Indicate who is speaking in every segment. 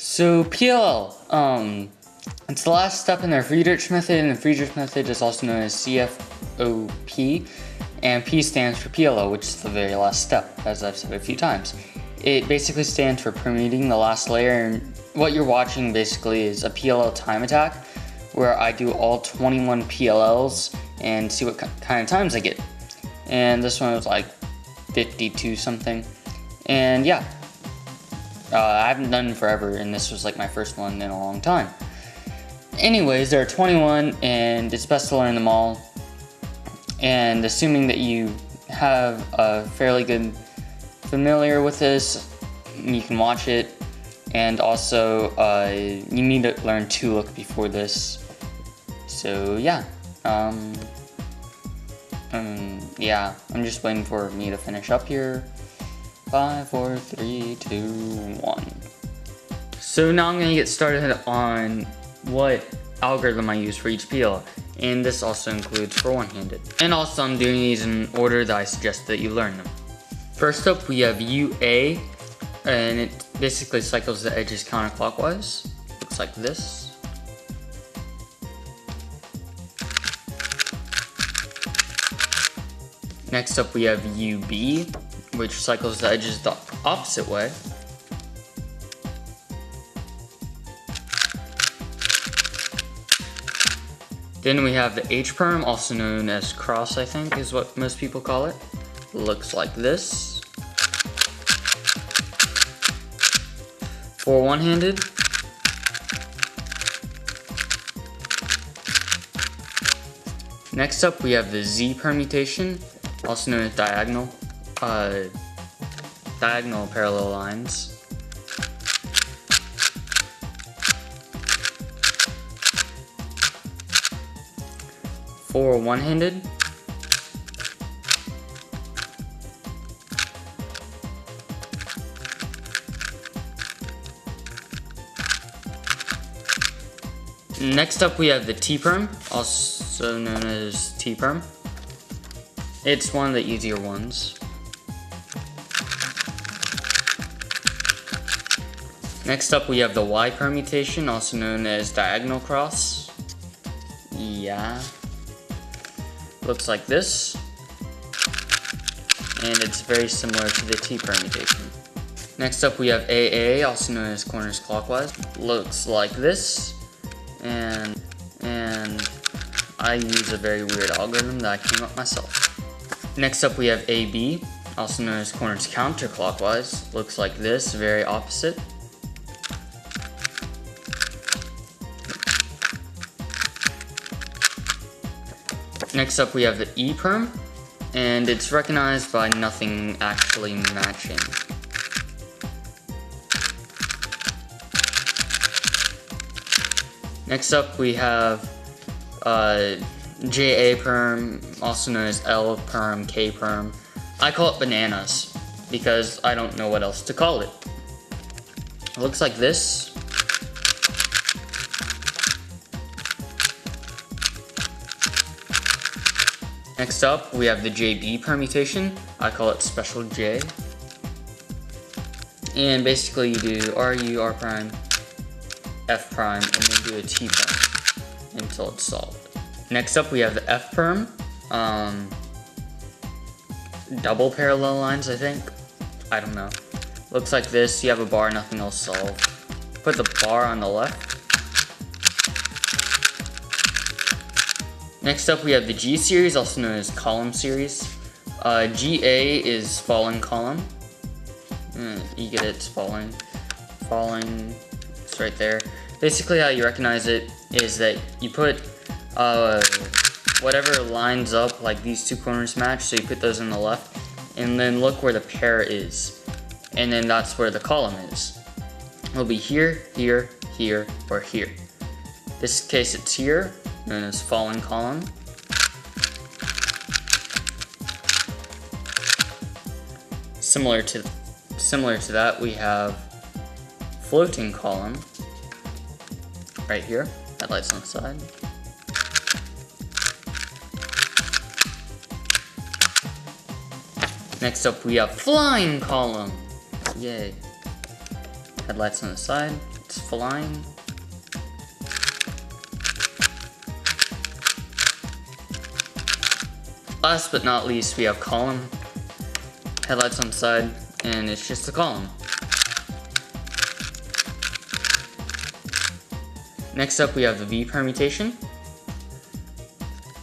Speaker 1: So PLL, it's the last step in their Friedrich method, and the Friedrich method is also known as CFOP, and P stands for PLL, which is the very last step, as I've said a few times. It basically stands for permuting the last layer, and what you're watching basically is a PLL time attack, where I do all 21 PLLs and see what kind of times I get. And this one was like 52 something, and yeah. I haven't done it forever, and this was like my first one in a long time. Anyways, there are 21, and it's best to learn them all. And assuming that you have a fairly good familiar with this, you can watch it. And also, you need to learn 2-look before this. So yeah, yeah, I'm just waiting for me to finish up here. 5, 4, 3, 2, 1. So now I'm going to get started on what algorithm I use for each PL, and this also includes for one-handed. And also I'm doing these in order that I suggest that you learn them. First up we have UA, and it basically cycles the edges counterclockwise. Looks like this. Next up we have UB, which cycles the edges the opposite way. Then we have the H-perm, also known as cross, I think is what most people call it. Looks like this. For one-handed, next up we have the Z permutation, also known as diagonal parallel lines. For one-handed, next up we have the T-perm, also known as T-perm. It's one of the easier ones. Next up we have the Y permutation, also known as diagonal cross. Yeah. Looks like this. And it's very similar to the T permutation. Next up we have AA, also known as corners clockwise. Looks like this. And I use a very weird algorithm that I came up myself. Next up we have AB, also known as corners counterclockwise. Looks like this, very opposite. Next up we have the E-perm, and it's recognized by nothing actually matching. Next up we have JA-perm, also known as L-perm, K-perm. I call it bananas, because I don't know what else to call it. It looks like this. Next up, we have the JB permutation. I call it special J. And basically you do RU, R prime, F prime, and then do a T prime until it's solved. Next up, we have the F perm. Double parallel lines, I think. I don't know. Looks like this. You have a bar, nothing else solved. Put the bar on the left. Next up we have the G series, also known as column series. GA is falling column. You get it, it's falling. Falling, it's right there. Basically how you recognize it is that you put whatever lines up, like these two corners match, so you put those on the left, and then look where the pair is. And then that's where the column is. It'll be here, here, here, or here. This case it's here, known as falling column. Similar to that, we have floating column right here. Headlights on the side. Next up we have flying column. Yay. Headlights on the side. line. Last but not least, we have column. Headlights on the side, and it's just a column. Next up, we have the V permutation,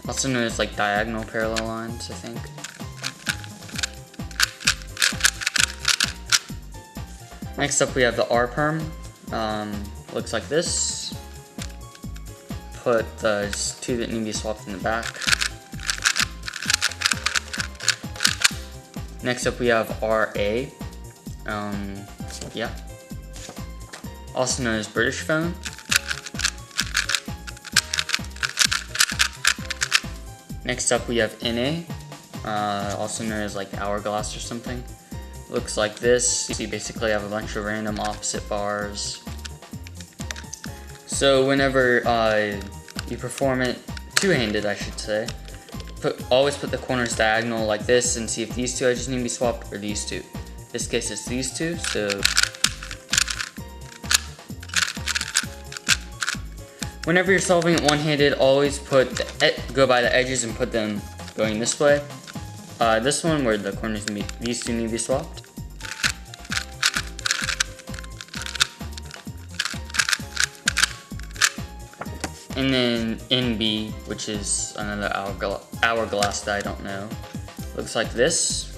Speaker 1: also known as like diagonal parallel lines, I think. Next up, we have the R perm. Looks like this. Put the two that need to be swapped in the back. Next up, we have RA. Yeah. Also known as British phone. Next up, we have NA, also known as like Hourglass or something. Looks like this. So you basically have a bunch of random opposite bars. So whenever you perform it two-handed, I should say, always put the corners diagonal like this and see if these two edges need to be swapped or these two. In this case, it's these two, so whenever you're solving it one-handed, always go by the edges and put them going this way. This one where the corners these two need to be swapped. And then NB, which is another hourglass that I don't know, looks like this.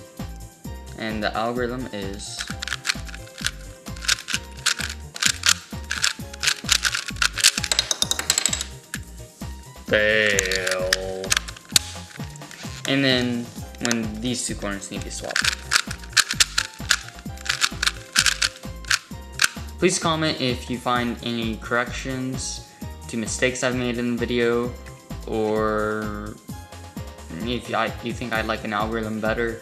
Speaker 1: And the algorithm is fail. And then when these two corners need to be swapped. Please comment if you find any corrections to mistakes I've made in the video, or if you think I'd like an algorithm better.